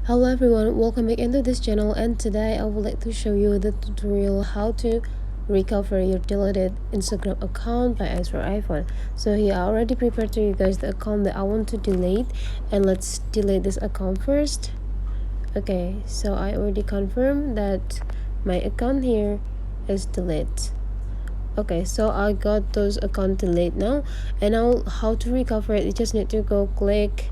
Hello everyone, welcome back into this channel, and today I would like to show you the tutorial how to recover your deleted Instagram account by X for iPhone. So here I already prepared to you guys the account that I want to delete, and let's delete this account first. Okay, so I already confirmed that my account here is deleted. Okay, so I got those account delete now, and now how to recover it, you just need to go click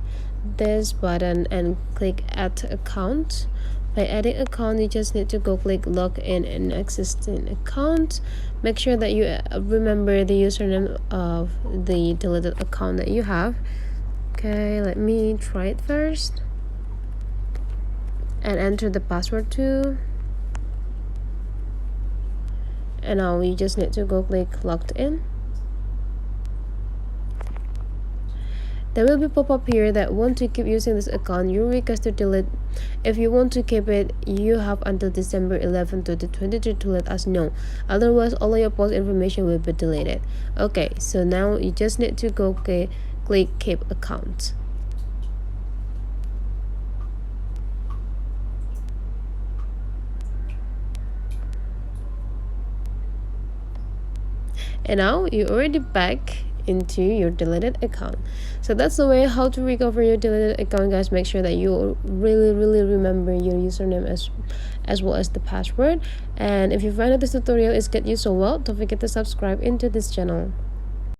this button and click add account. By adding account, you just need to go click log in an existing account. Make sure that you remember the username of the deleted account that you have. Okay, let me try it first and enter the password too. And now you just need to go click logged in. There will be pop up here that want to keep using this account, you request to delete. If you want to keep it, you have until December 11, 2022 to let us know. Otherwise, all your post information will be deleted. Okay, so now you just need to go click keep account. And now you're already back into your deleted account. So that's the way how to recover your deleted account, guys. Make sure that you really remember your username as well as the password. And if you find that this tutorial is get you so well, don't forget to subscribe into this channel.